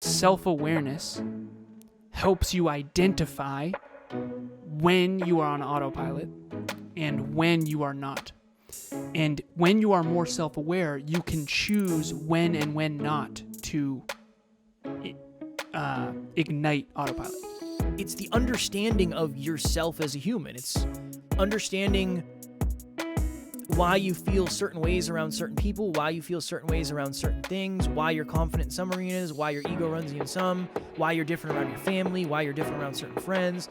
self-awareness helps you identify when you are on autopilot and when you are not. And when you are more self-aware, you can choose when and when not to ignite autopilot. It's the understanding of yourself as a human. It's understanding why you feel certain ways around certain people, why you feel certain ways around certain things, why you're confident in some arenas, why your ego runs you in some, why you're different around your family, why you're different around certain friends.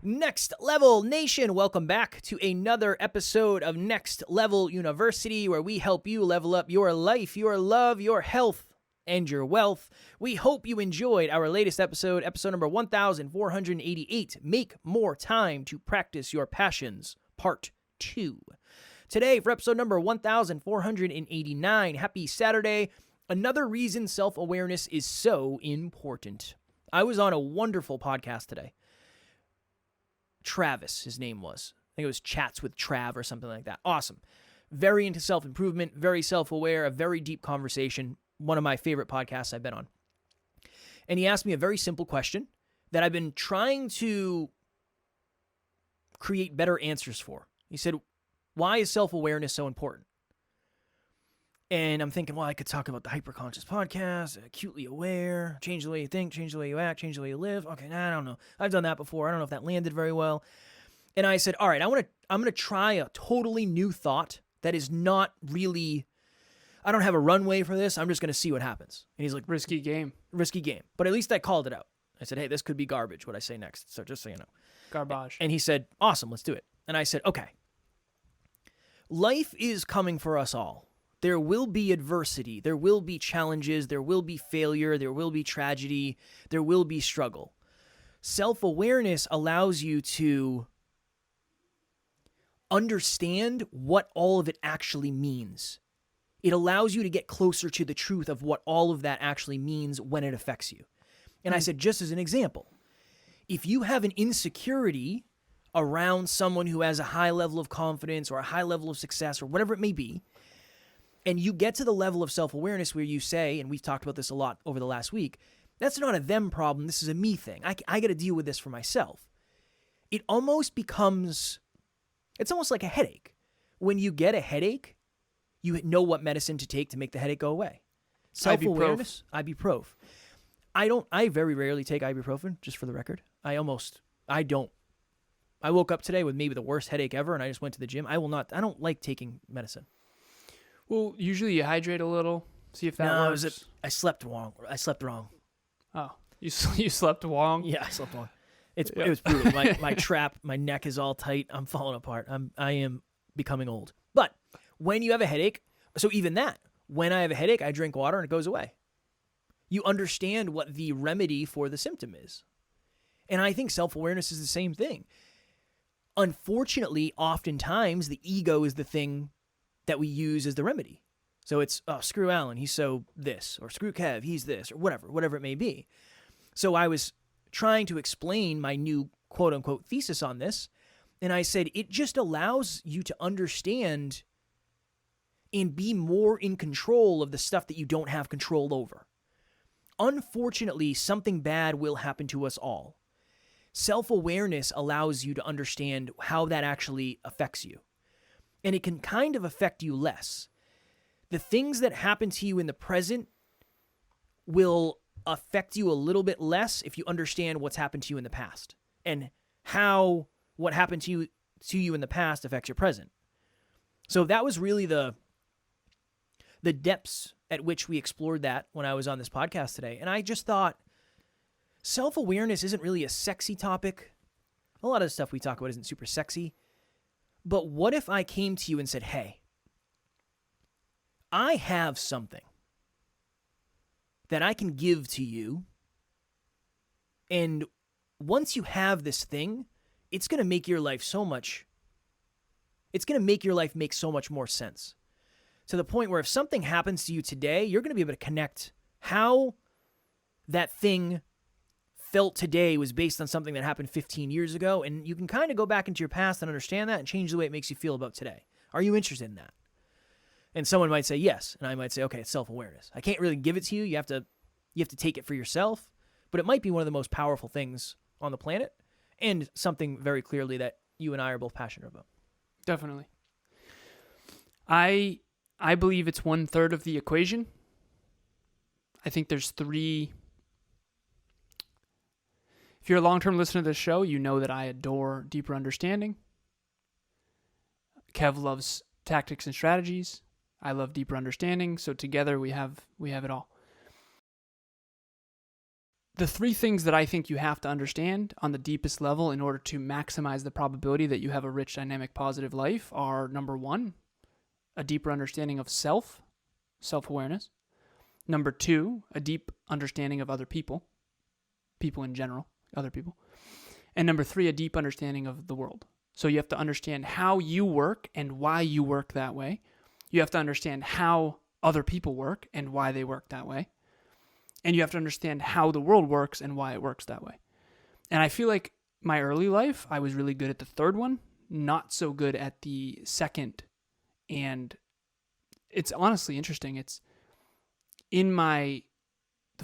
Next Level Nation, welcome back to another episode of Next Level University, where we help you level up your life, your love, your health, and your wealth. We hope you enjoyed our latest episode number 1488, Make More Time to Practice Your Passions, Part 2. Today, for episode number 1489, happy Saturday, another reason self-awareness is so important. I was on a wonderful podcast today. Travis, his name was. I think it was Chats with Trav or something like that. Awesome. Very into self-improvement, very self-aware, a very deep conversation. One of my favorite podcasts I've been on. And he asked me a very simple question that I've been trying to create better answers for. He said, why is self-awareness so important? And I'm thinking, well, I could talk about the Hyperconscious podcast, acutely aware, change the way you think, change the way you act, change the way you live. Okay, I don't know. I've done that before. I don't know if that landed very well. And I said, all right, I'm going to try a totally new thought that is not really, I don't have a runway for this. I'm just going to see what happens. And he's like, Risky game. But at least I called it out. I said, hey, this could be garbage, what I say next. So just so you know. Garbage. And he said, awesome, let's do it. And I said, okay. Life is coming for us all. There will be adversity. There will be challenges. There will be failure. There will be tragedy. There will be struggle. Self-awareness allows you to understand what all of it actually means. It allows you to get closer to the truth of what all of that actually means when it affects you. And I said, just as an example, if you have an insecurity around someone who has a high level of confidence or a high level of success or whatever it may be, and you get to the level of self-awareness where you say, and we've talked about this a lot over the last week, that's not a them problem, this is a me thing. I got to deal with this for myself. It almost becomes, it's almost like a headache. When you get a headache, you know what medicine to take to make the headache go away. Self-awareness, ibuprofen. I very rarely take ibuprofen, just for the record. I don't. I woke up today with maybe the worst headache ever, and I just went to the gym. I don't like taking medicine. Well, usually you hydrate a little, see if that works. I slept wrong. Oh, you slept wrong? Yeah, I slept wrong. It was brutal. My neck is all tight. I'm falling apart. I am becoming old. But when you have a headache, so even that, when I have a headache, I drink water and it goes away. You understand what the remedy for the symptom is. And I think self-awareness is the same thing. Unfortunately, oftentimes the ego is the thing that we use as the remedy. So it's, oh, screw Alan, he's so this, or screw Kev, he's this, or whatever it may be. So I was trying to explain my new quote-unquote thesis on this, and I said it just allows you to understand and be more in control of the stuff that you don't have control over. Unfortunately, something bad will happen to us all. Self-awareness allows you to understand how that actually affects you. And it can kind of affect you less. The things that happen to you in the present will affect you a little bit less if you understand what's happened to you in the past and how what happened to you in the past affects your present. So that was really the depths at which we explored that when I was on this podcast today. And I just thought, self-awareness isn't really a sexy topic. A lot of the stuff we talk about isn't super sexy. But what if I came to you and said, hey, I have something that I can give to you, and once you have this thing, it's going to make your life make so much more sense. To the point where if something happens to you today, you're going to be able to connect how that thing felt today was based on something that happened 15 years ago, and you can kind of go back into your past and understand that and change the way it makes you feel about today. Are you interested in that? And someone might say yes, and I might say, okay, it's self-awareness. I can't really give it to you. You have to You have to take it for yourself, but it might be one of the most powerful things on the planet and something very clearly that you and I are both passionate about. Definitely. I believe it's 1/3 of the equation. I think there's 3. If you're a long-term listener to this show, you know that I adore deeper understanding. Kev loves tactics and strategies. I love deeper understanding. So together we have it all. The 3 things that I think you have to understand on the deepest level in order to maximize the probability that you have a rich, dynamic, positive life are, number 1, a deeper understanding of self-awareness. Number 2, a deep understanding of other people in general, other people. And number 3, a deep understanding of the world. So you have to understand how you work and why you work that way. You have to understand how other people work and why they work that way. And you have to understand how the world works and why it works that way. And I feel like my early life, I was really good at the 3rd one, not so good at the 2nd. And it's honestly interesting. It's in the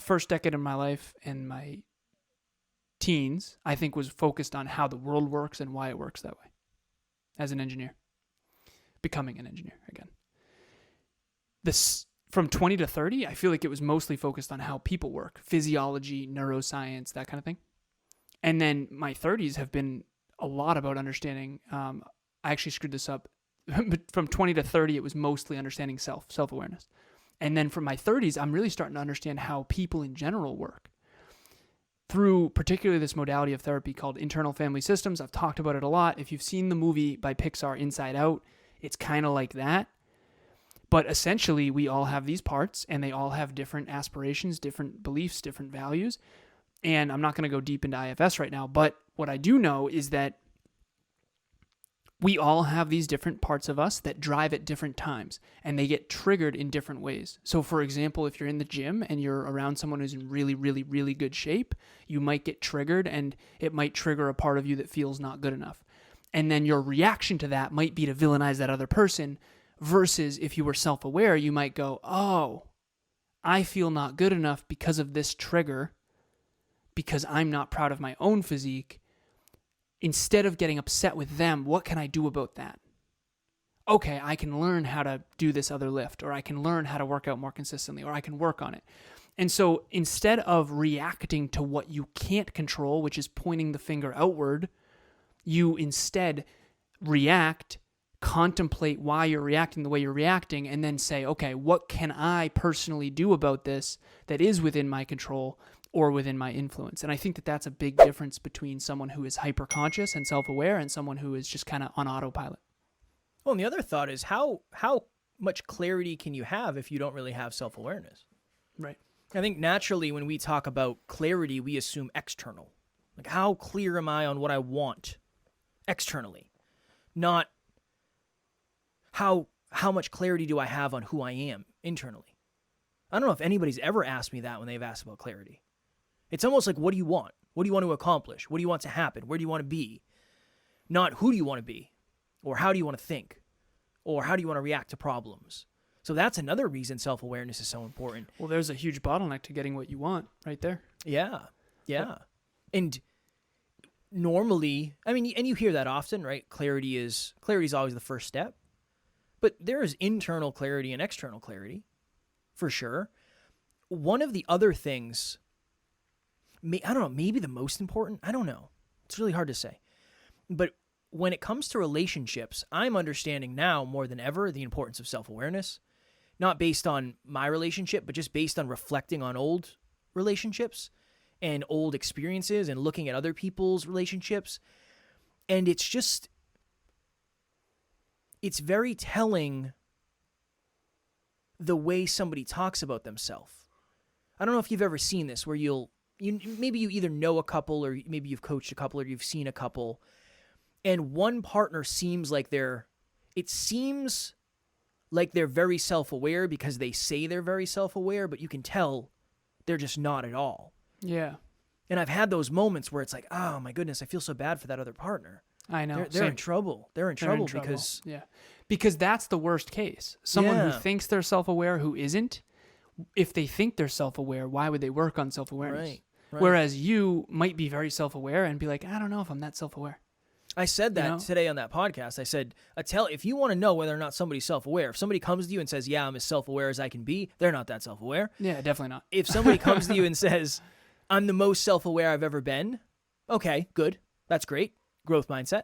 first decade of my life and my teens, I think was focused on how the world works and why it works that way as an engineer, becoming an engineer again. From 20 to 30, I feel like it was mostly focused on how people work, physiology, neuroscience, that kind of thing. And then my 30s have been a lot about understanding. I actually screwed this up. But from 20 to 30, it was mostly understanding self-awareness. And then from my 30s, I'm really starting to understand how people in general work. Through particularly this modality of therapy called internal family systems. I've talked about it a lot. If you've seen the movie by Pixar, Inside Out, it's kind of like that. But essentially, we all have these parts, and they all have different aspirations, different beliefs, different values. And I'm not going to go deep into IFS right now, but what I do know is that we all have these different parts of us that drive at different times, and they get triggered in different ways. So, for example, if you're in the gym and you're around someone who's in really, really, really good shape, you might get triggered, and it might trigger a part of you that feels not good enough. And then your reaction to that might be to villainize that other person, versus if you were self-aware, you might go, oh, I feel not good enough because of this trigger, because I'm not proud of my own physique. Instead of getting upset with them, what can I do about that? Okay, I can learn how to do this other lift, or I can learn how to work out more consistently, or I can work on it. And so instead of reacting to what you can't control, which is pointing the finger outward, you instead react, contemplate why you're reacting the way you're reacting, and then say, okay, what can I personally do about this that is within my control or within my influence? And I think that that's a big difference between someone who is hyper-conscious and self-aware and someone who is just kind of on autopilot. Well, and the other thought is how much clarity can you have if you don't really have self-awareness? Right. I think naturally when we talk about clarity, we assume external. Like, how clear am I on what I want externally? Not how much clarity do I have on who I am internally? I don't know if anybody's ever asked me that when they've asked about clarity. It's almost like, what do you want? What do you want to accomplish? What do you want to happen? Where do you want to be? Not who do you want to be, or how do you want to think, or how do you want to react to problems? So that's another reason self-awareness is so important. Well, there's a huge bottleneck to getting what you want right there. Yeah. And normally, I mean, and you hear that often, right? Clarity is always the first step. But there is internal clarity and external clarity, for sure. One of the other things, I don't know, maybe the most important, I don't know. It's really hard to say. But when it comes to relationships, I'm understanding now more than ever the importance of self-awareness, not based on my relationship, but just based on reflecting on old relationships and old experiences and looking at other people's relationships. And it's very telling the way somebody talks about themselves. I don't know if you've ever seen this, where maybe you either know a couple, or maybe you've coached a couple, or you've seen a couple, and one partner seems like they're very self-aware because they say they're very self-aware, but you can tell they're just not at all. Yeah. And I've had those moments where it's like, oh my goodness, I feel so bad for that other partner. I know. They're in trouble. They're in trouble because that's the worst case. Someone who thinks they're self-aware who isn't if they think they're self-aware, why would they work on self-awareness? Right. Right. Whereas you might be very self-aware and be like, I don't know if I'm that self-aware. I said that today on that podcast. I said, if you want to know whether or not somebody's self-aware, if somebody comes to you and says, yeah, I'm as self-aware as I can be, they're not that self-aware. Yeah, definitely not. If somebody comes to you and says, I'm the most self-aware I've ever been, okay, good. That's great. Growth mindset.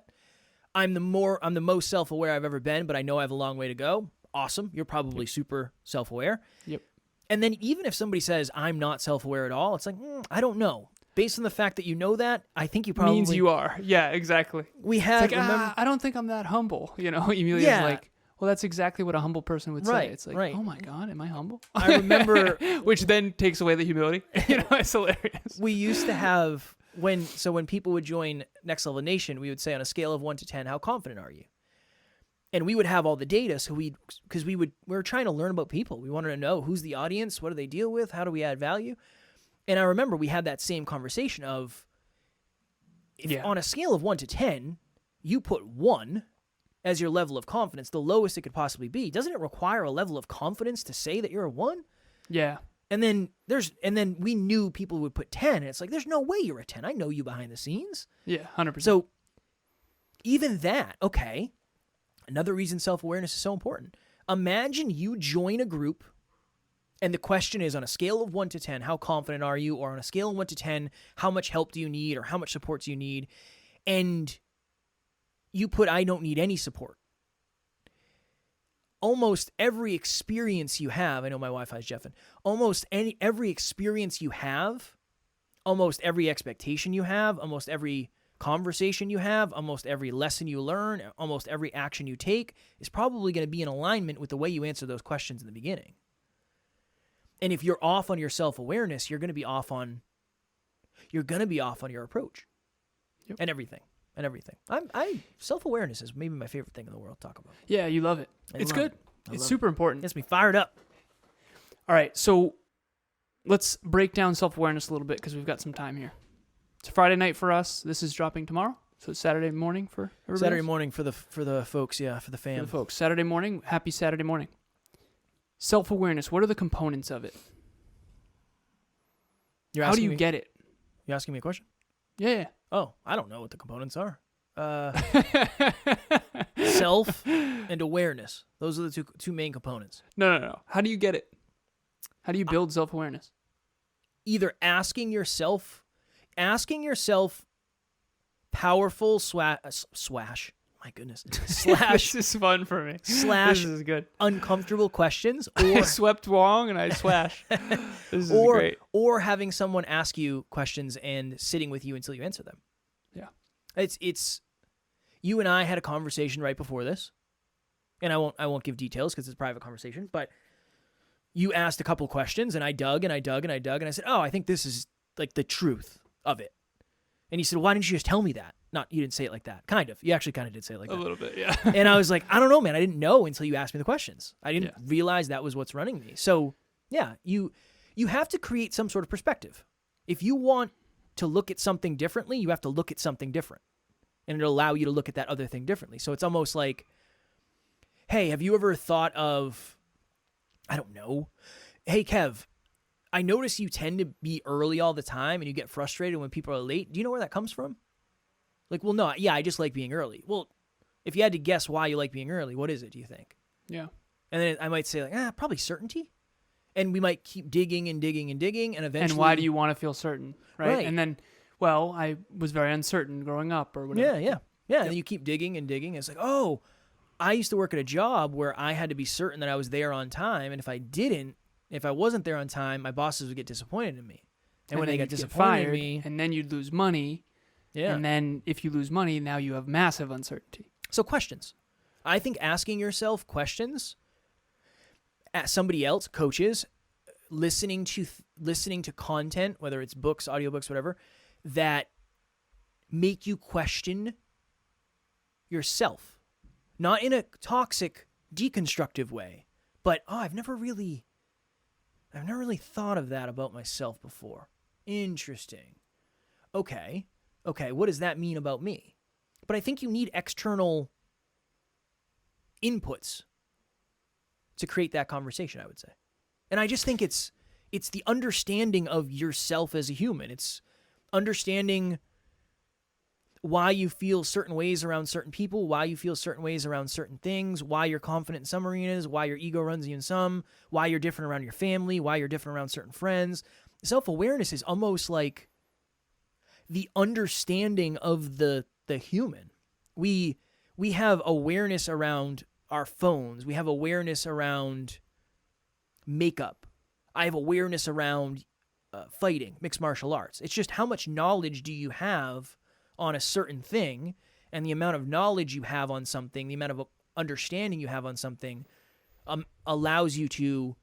I'm the most self-aware I've ever been, but I know I have a long way to go. Awesome. You're probably super self-aware. Yep. And then even if somebody says, I'm not self-aware at all, it's like, I don't know. Based on the fact that you know that, I think you probably... means you are. Yeah, exactly. We have... It's like, I don't think I'm that humble. Emilia's like, well, that's exactly what a humble person would say. It's like, oh my God, am I humble? I remember... Which then takes away the humility. It's hilarious. We used to have... When people would join Next Level Nation, we would say on a scale of 1 to 10, how confident are you? And we would have all the data, so we were trying to learn about people. We wanted to know who's the audience, what do they deal with, how do we add value? And I remember we had that same conversation of, on a scale of 1 to 10, you put 1 as your level of confidence, the lowest it could possibly be. Doesn't it require a level of confidence to say that you're a 1? Yeah. And then we knew people would put 10, and it's like, there's no way you're a 10. I know you behind the scenes. Yeah, 100%. So even that, okay, another reason self-awareness is so important. Imagine you join a group, and the question is, on a scale of 1 to 10, how confident are you? Or on a scale of 1 to 10, how much help do you need? Or how much support do you need? And you put, I don't need any support. Almost every experience you have, I know my Wi-Fi is jeffing, every experience you have, almost every expectation you have, almost every conversation you have, almost every lesson you learn, almost every action you take is probably going to be in alignment with the way you answer those questions in the beginning. And if you're off on your self-awareness, you're going to be off on your approach. Yep. And everything. Self-awareness is maybe my favorite thing in the world to talk about. Yeah, you love it. It's good. It's super important. Gets me fired up. All right, so let's break down self-awareness a little bit because we've got some time here. It's Friday night for us. This is dropping tomorrow, so it's Saturday morning for everybody. Saturday morning for the folks, for the fam. For the folks. Saturday morning. Happy Saturday morning. Self-awareness. What are the components of it? How do you get it? You asking me a question? Yeah. Oh, I don't know what the components are. Self and awareness. Those are the two main components. No. How do you get it? How do you build self-awareness? Either asking yourself powerful swash. My goodness. Slash. This is fun for me. Slash. This is good. Uncomfortable questions. Or I swept wrong and I swash. This is great. Or having someone ask you questions and sitting with you until you answer them. Yeah. It's you and I had a conversation right before this, and I won't give details because it's a private conversation, but you asked a couple questions and I dug and I said, oh, I think this is like the truth of it. And you said, why didn't you just tell me that? Not, you didn't say it like that. Kind of. You actually kind of did say it like that. A little bit, yeah. And I was like, I don't know, man. I didn't know until you asked me the questions. I didn't realize that was what's running me. So, yeah, you have to create some sort of perspective. If you want to look at something differently, you have to look at something different. And it'll allow you to look at that other thing differently. So it's almost like, hey, have you ever thought of, I don't know, hey, Kev, I notice you tend to be early all the time and you get frustrated when people are late. Do you know where that comes from? Like, well, no, yeah, I just like being early. Well, if you had to guess why you like being early, what is it, do you think? Yeah. And then I might say, like, probably certainty. And we might keep digging and digging and digging, and eventually... And why do you want to feel certain, right? And then, well, I was very uncertain growing up or whatever. Yeah. And then you keep digging and digging. And it's like, oh, I used to work at a job where I had to be certain that I was there on time, and if I wasn't there on time, my bosses would get disappointed in me. And when they got disappointed in me... And then you'd lose money. Yeah. And then if you lose money, now you have massive uncertainty. So questions. I think asking yourself questions at somebody else, coaches, listening to content, whether it's books, audiobooks, whatever, that make you question yourself. Not in a toxic, deconstructive way, but I've never really thought of that about myself before. Interesting. Okay, what does that mean about me? But I think you need external inputs to create that conversation, I would say. And I just think it's the understanding of yourself as a human. It's understanding why you feel certain ways around certain people, why you feel certain ways around certain things, why you're confident in some arenas, why your ego runs you in some, why you're different around your family, why you're different around certain friends. Self-awareness is almost like the understanding of the human. We have awareness around our phones. We have awareness around makeup. I have awareness around fighting, mixed martial arts. It's just how much knowledge do you have on a certain thing, and the amount of knowledge you have on something, the amount of understanding you have on something allows you to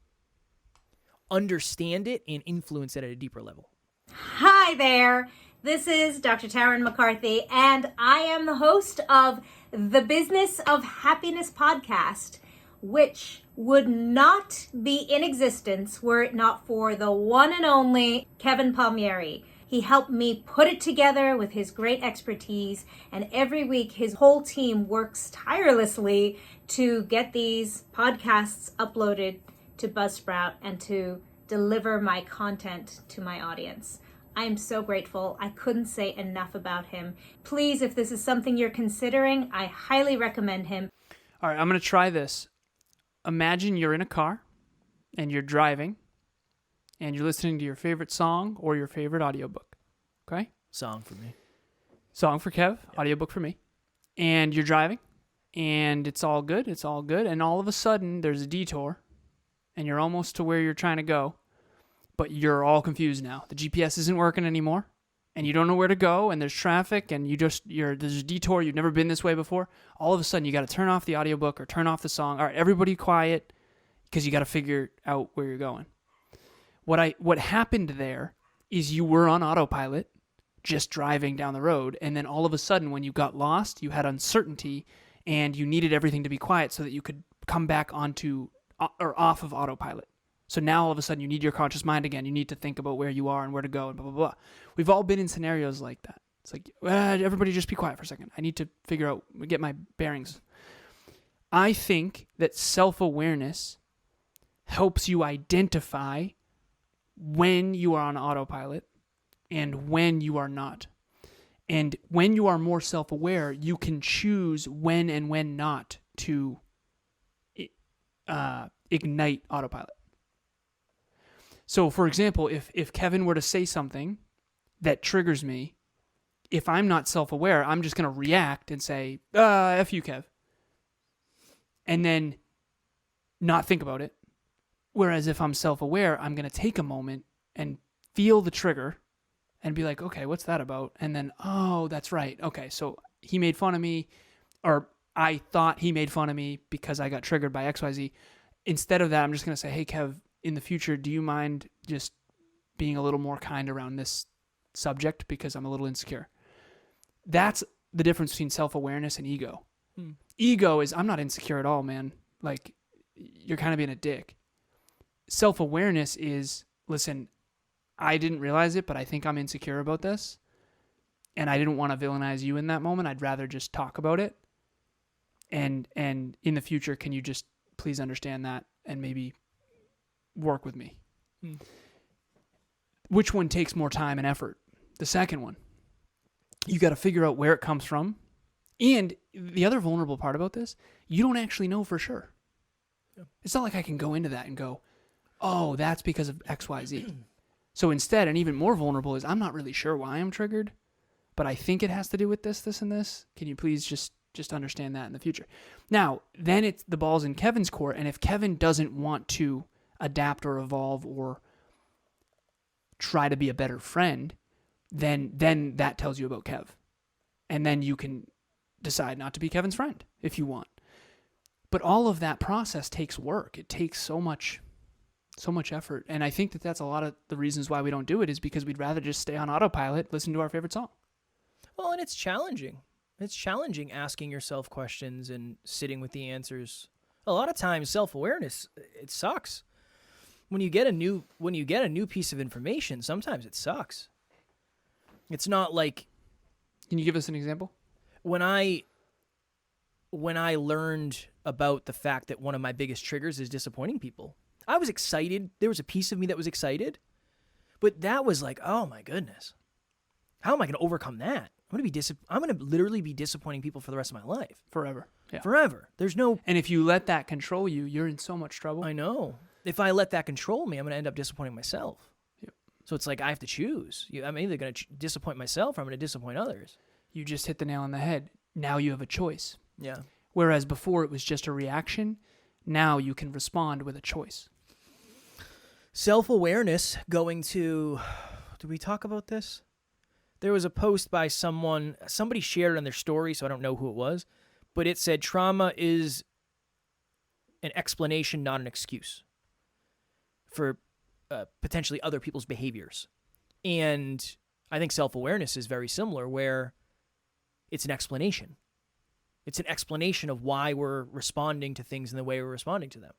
understand it and influence it at a deeper level. Hi there. This is Dr. Tarryn McCarthy, and I am the host of the Business of Happiness podcast, which would not be in existence were it not for the one and only Kevin Palmieri. He helped me put it together with his great expertise, and every week his whole team works tirelessly to get these podcasts uploaded to Buzzsprout and to deliver my content to my audience. I am so grateful. I couldn't say enough about him. Please, if this is something you're considering, I highly recommend him. All right, I'm going to try this. Imagine you're in a car and you're driving and you're listening to your favorite song or your favorite audiobook. Okay? Song for me. Song for Kev, audiobook for me. And you're driving and it's all good. It's all good. And all of a sudden there's a detour and you're almost to where you're trying to go, but you're all confused now. The GPS isn't working anymore and you don't know where to go and there's traffic and there's a detour. You've never been this way before. All of a sudden you got to turn off the audiobook or turn off the song. All right, everybody quiet because you got to figure out where you're going. What happened there is you were on autopilot, just driving down the road, and then all of a sudden when you got lost, you had uncertainty, and you needed everything to be quiet so that you could come back onto or off of autopilot. So now all of a sudden you need your conscious mind again. You need to think about where you are and where to go and blah, blah, blah. We've all been in scenarios like that. It's like, everybody just be quiet for a second. I need to figure out, get my bearings. I think that self-awareness helps you identify when you are on autopilot and when you are not. And when you are more self-aware, you can choose when and when not to ignite autopilot. So, for example, if Kevin were to say something that triggers me, if I'm not self-aware, I'm just going to react and say, F you, Kev. And then not think about it. Whereas if I'm self-aware, I'm going to take a moment and feel the trigger and be like, okay, what's that about? And then, oh, that's right. Okay, so he made fun of me, or I thought he made fun of me because I got triggered by XYZ. Instead of that, I'm just going to say, hey, Kev, in the future, do you mind just being a little more kind around this subject because I'm a little insecure? That's the difference between self-awareness and ego. Ego is, I'm not insecure at all, man. Like, you're kind of being a dick. Self-awareness is, listen, I didn't realize it, but I think I'm insecure about this, and I didn't want to villainize you in that moment. I'd rather just talk about it. And in the future, can you just please understand that and maybe work with me? Which one takes more time and effort? The second one. You got to figure out where it comes from. And the other vulnerable part about this, you don't actually know for sure. Yeah. It's not like I can go into that and go, oh, that's because of XYZ. So instead, and even more vulnerable is, I'm not really sure why I'm triggered, but I think it has to do with this, this, and this. Can you please just understand that in the future? Now, then it's the ball's in Kevin's court, and if Kevin doesn't want to adapt or evolve or try to be a better friend, then that tells you about Kev. And then you can decide not to be Kevin's friend if you want. But all of that process takes work. It takes so much effort. And I think that that's a lot of the reasons why we don't do it, is because we'd rather just stay on autopilot, listen to our favorite song. Well, and it's challenging. It's challenging asking yourself questions and sitting with the answers. A lot of times self-awareness, it sucks. When you get a new piece of information, sometimes it sucks. It's not like, can you give us an example? When I learned about the fact that one of my biggest triggers is disappointing people, I was excited. There was a piece of me that was excited, but that was like, oh my goodness, how am I going to overcome that? I'm going to literally be disappointing people for the rest of my life. Forever. Yeah. Forever. There's no... And if you let that control you, you're in so much trouble. I know. If I let that control me, I'm going to end up disappointing myself. Yep. So it's like I have to choose. I'm either going to disappoint myself or I'm going to disappoint others. You just hit the nail on the head. Now you have a choice. Yeah. Whereas before it was just a reaction, now you can respond with a choice. Self-awareness going to... Did we talk about this? There was a post by somebody shared it on their story, so I don't know who it was, but it said trauma is an explanation, not an excuse for potentially other people's behaviors. And I think self-awareness is very similar, where it's an explanation. It's an explanation of why we're responding to things in the way we're responding to them.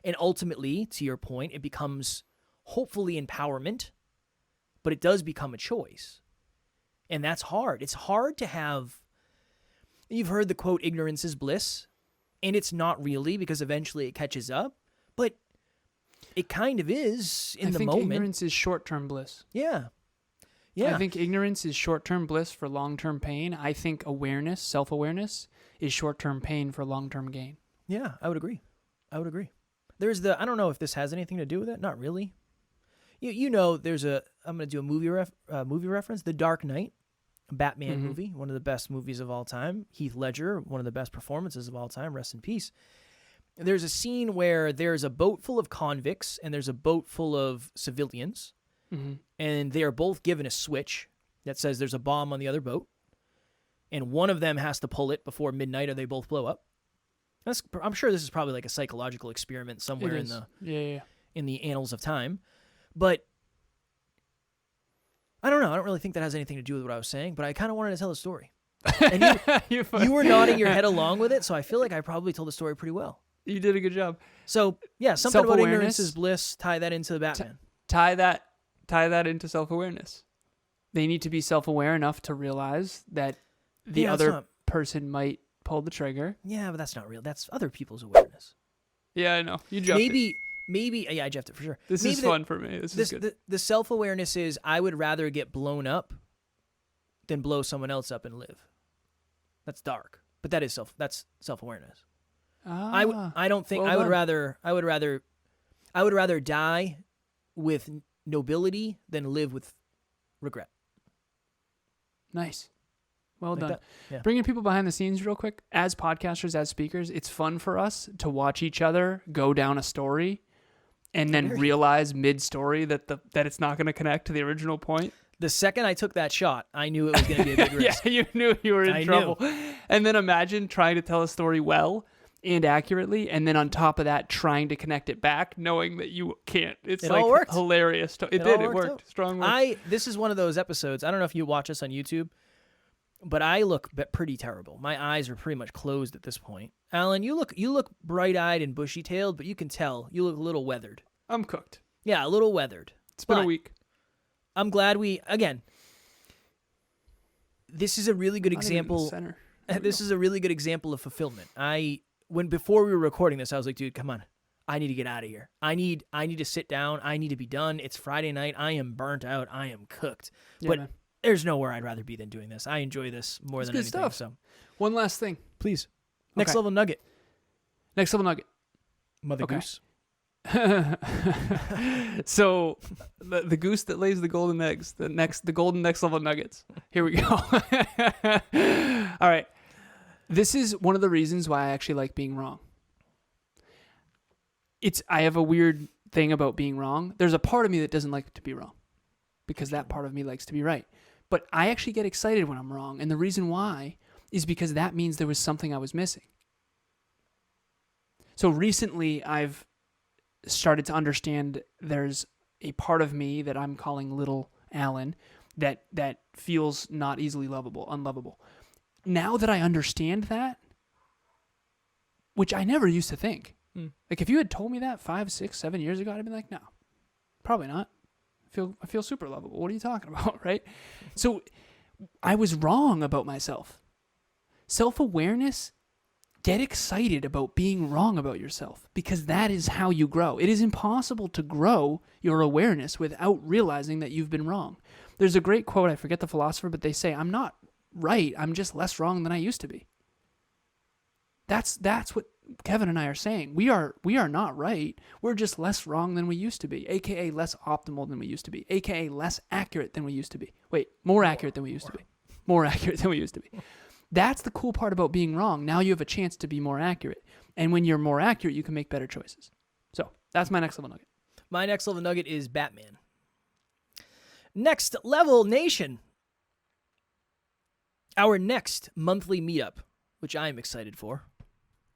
And ultimately, to your point, it becomes hopefully empowerment, but it does become a choice. And that's hard. It's hard to have... You've heard the quote, ignorance is bliss. And it's not really, because eventually it catches up. But it kind of is in the moment. I think ignorance is short-term bliss. Yeah. Yeah. I think ignorance is short-term bliss for long-term pain. I think awareness, self-awareness, is short-term pain for long-term gain. Yeah, I would agree. There's I don't know if this has anything to do with it. Not really. You know, I'm going to do a movie reference, The Dark Knight, a Batman movie, one of the best movies of all time. Heath Ledger, one of the best performances of all time, rest in peace. There's a scene where there's a boat full of convicts and there's a boat full of civilians, and they are both given a switch that says there's a bomb on the other boat, and one of them has to pull it before midnight or they both blow up. I'm sure this is probably like a psychological experiment somewhere in the annals of time. But I don't know. I don't really think that has anything to do with what I was saying, but I kind of wanted to tell the story. And you were nodding your head along with it, so I feel like I probably told the story pretty well. You did a good job. So, yeah, something about ignorance is bliss. Tie that into the Batman. Tie that into self-awareness. They need to be self-aware enough to realize that the other person might pull the trigger. Yeah, but that's not real. That's other people's awareness. Yeah, I know. You jumped Maybe, yeah, I jeffed it for sure. This is fun for me. This is good. The self-awareness is I would rather get blown up than blow someone else up and live. That's dark, but that's self-awareness. I don't think well I would rather die with nobility than live with regret. Nice. Well done. Yeah. Bringing people behind the scenes real quick. As podcasters, as speakers, it's fun for us to watch each other go down a story and then realize mid-story that it's not going to connect to the original point. The second I took that shot, I knew it was going to be a big risk. Yeah, you knew you were in trouble. And then imagine trying to tell a story well and accurately, and then on top of that, trying to connect it back, knowing that you can't. It's it like all worked. Hilarious. It worked. Strong work. This is one of those episodes. I don't know if you watch us on YouTube, but I look pretty terrible. My eyes are pretty much closed at this point. Alan, you look bright-eyed and bushy-tailed, but you can tell you look a little weathered. I'm cooked. Yeah, a little weathered. It's been a week. I'm glad this is a really good example. This is a really good example of fulfillment. Before we were recording this, I was like, dude, come on. I need to get out of here. I need to sit down. I need to be done. It's Friday night. I am burnt out. I am cooked. Yeah, but man. There's nowhere I'd rather be than doing this. I enjoy this more than anything. Stuff. So, one last thing. Please. Next level nugget. Mother goose. So the goose that lays the golden eggs, the golden next level nuggets. Here we go. All right. This is one of the reasons why I actually like being wrong. I have a weird thing about being wrong. There's a part of me that doesn't like to be wrong because that part of me likes to be right. But I actually get excited when I'm wrong. And the reason why is because that means there was something I was missing. So recently I've started to understand there's a part of me that I'm calling little Alan that feels not easily unlovable. Now that I understand that, which I never used to think. Like if you had told me that 5, 6, 7 years ago, I'd have been like, no, probably not. I feel super lovable. What are you talking about, right? So I was wrong about myself. Self-awareness get excited about being wrong about yourself, because that is how you grow. It is impossible to grow your awareness without realizing that you've been wrong. There's a great quote, I forget the philosopher, but they say, I'm not right, I'm just less wrong than I used to be. That's what Kevin and I are saying. We are not right. We're just less wrong than we used to be, aka less optimal than we used to be, aka less accurate than we used to be. Wait, more accurate than we used to be. More accurate than we used to be. That's the cool part about being wrong. Now you have a chance to be more accurate. And when you're more accurate, you can make better choices. So that's my next level nugget. My next level nugget is Batman. Next level nation. Our next monthly meetup, which I'm excited for.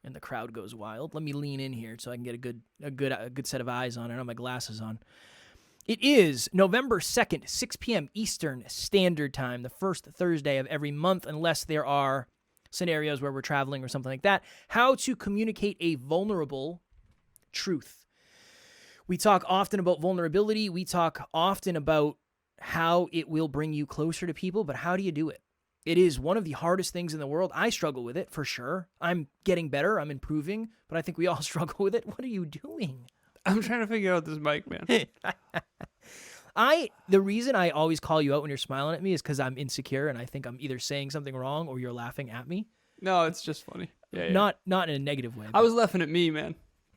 And the crowd goes wild. Let me lean in here so I can get a good set of eyes on it. I don't have my glasses on. It is November 2nd, 6 p.m. Eastern Standard Time, the first Thursday of every month, unless there are scenarios where we're traveling or something like that. How to communicate a vulnerable truth. We talk often about vulnerability. We talk often about how it will bring you closer to people, but how do you do it? It is one of the hardest things in the world. I struggle with it, for sure. I'm getting better. I'm improving, but I think we all struggle with it. What are you doing? I'm trying to figure out this mic, man. The reason I always call you out when you're smiling at me is because I'm insecure and I think I'm either saying something wrong or you're laughing at me. No, it's just funny. Yeah. Not in a negative way. I was laughing at me, man.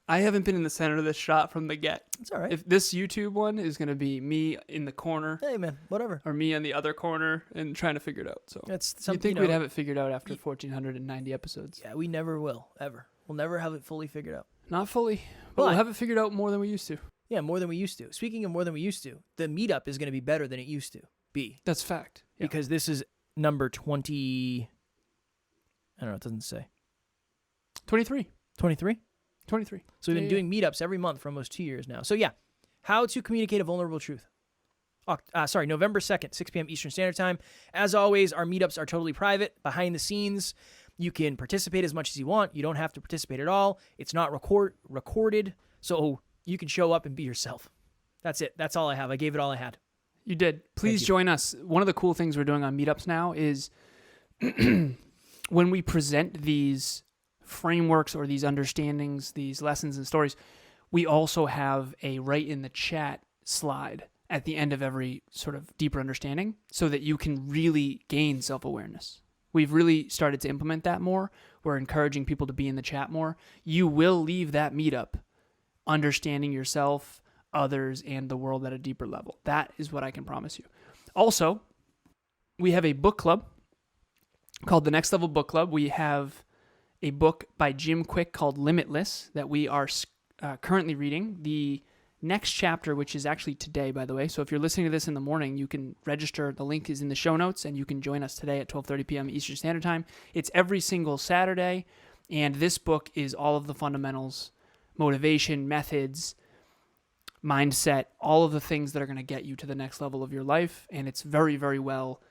I haven't been in the center of this shot from the get. It's all right. If this YouTube one is going to be me in the corner. Hey, man, whatever. Or me on the other corner and trying to figure it out. So that's you something. think we'd have it figured out after 1,490 episodes? Yeah, we never will, ever. We'll never have it fully figured out. Not fully, but we'll have it figured out more than we used to. Yeah, more than we used to. Speaking of more than we used to, the meetup is going to be better than it used to be. That's fact. Yeah. Because this is number 20. I don't know, it doesn't say. 23. 23? 23. So we've been doing meetups every month for almost 2 years now. So yeah, how to communicate a vulnerable truth. November 2nd, 6 p.m. Eastern Standard Time. As always, our meetups are totally private, behind the scenes. You can participate as much as you want. You don't have to participate at all. It's not recorded, so you can show up and be yourself. That's it. That's all I have. I gave it all I had. You did. Please join us. One of the cool things we're doing on meetups now is when we present these frameworks or these understandings, these lessons and stories, we also have a write in the chat slide at the end of every sort of deeper understanding so that you can really gain self-awareness. We've really started to implement that more. We're encouraging people to be in the chat more. You will leave that meetup understanding yourself, others, and the world at a deeper level. That is what I can promise you. Also, we have a book club called the Next Level Book Club. We have a book by Jim Quick called Limitless that we are currently reading. The next chapter, which is actually today, by the way. So if you're listening to this in the morning, you can register. The link is in the show notes, and you can join us today at 12:30 p.m. Eastern Standard Time. It's every single Saturday, and this book is all of the fundamentals, motivation, methods, mindset, all of the things that are going to get you to the next level of your life. And it's very, very well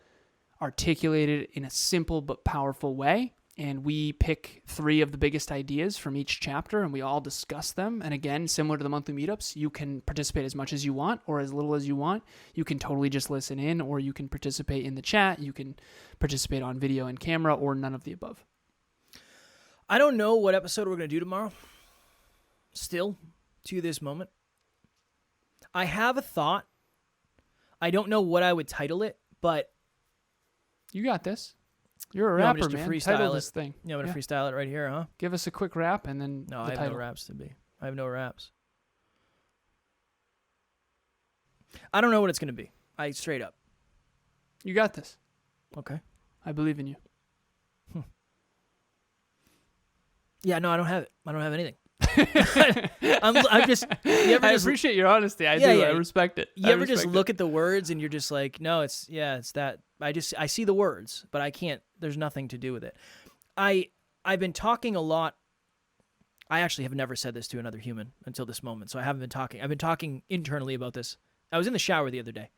articulated in a simple but powerful way. And we pick 3 of the biggest ideas from each chapter, and we all discuss them. And again, similar to the monthly meetups, you can participate as much as you want or as little as you want. You can totally just listen in, or you can participate in the chat. You can participate on video and camera, or none of the above. I don't know what episode we're going to do tomorrow. Still, to this moment. I have a thought. I don't know what I would title it, but... You got this. You're a rapper, man. Title this thing. Yeah, I'm going to freestyle it right here, huh? Give us a quick rap and then No, I have no raps to be. I have no raps. I don't know what it's going to be. Straight up. You got this. Okay. I believe in you. Yeah, no, I don't have it. I don't have anything. I'm just... I appreciate your honesty. I do. I respect it. You ever just look at the words and you're just like, no, it's that. I see the words, but I can't, there's nothing to do with it. I've been talking a lot. I actually have never said this to another human until this moment, so I haven't been talking. I've been talking internally about this. I was in the shower the other day,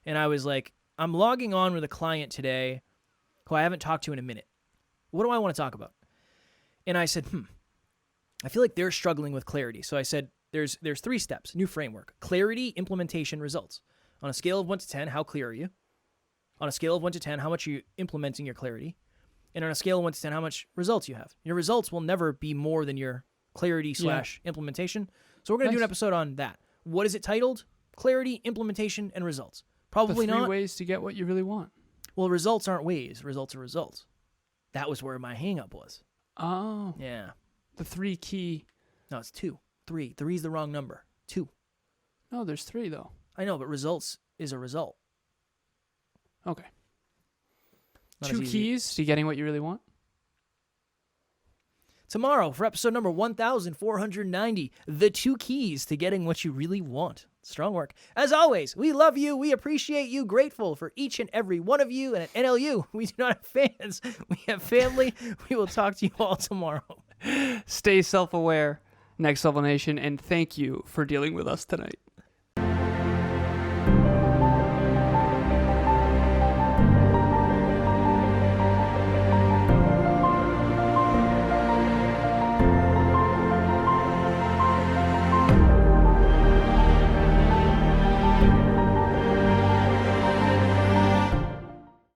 and I was like, I'm logging on with a client today who I haven't talked to in a minute. What do I want to talk about? And I said, I feel like they're struggling with clarity. So I said, there's 3 steps, new framework: clarity, implementation, results. On a scale of 1 to 10, how clear are you? On a scale of 1 to 10, how much are you implementing your clarity? And on a scale of 1 to 10, how much results you have. Your results will never be more than your clarity / implementation. So we're going to do an episode on that. What is it titled? Clarity, implementation, and results. Probably the three not. ways to get what you really want. Well, results aren't ways. Results are results. That was where my hang-up was. Oh. Yeah. The 3 key. No, it's 2. 3. 3 is the wrong number. 2. No, there's 3 though. I know, but results is a result. Okay. Not 2 as easy. keys to getting what you really want. Tomorrow, for episode number 1490, the 2 keys to getting what you really want. Strong work. As always, we love you. We appreciate you. Grateful for each and every one of you. And at NLU, we do not have fans. We have family. We will talk to you all tomorrow. Stay self-aware, Next Level Nation, and thank you for dealing with us tonight.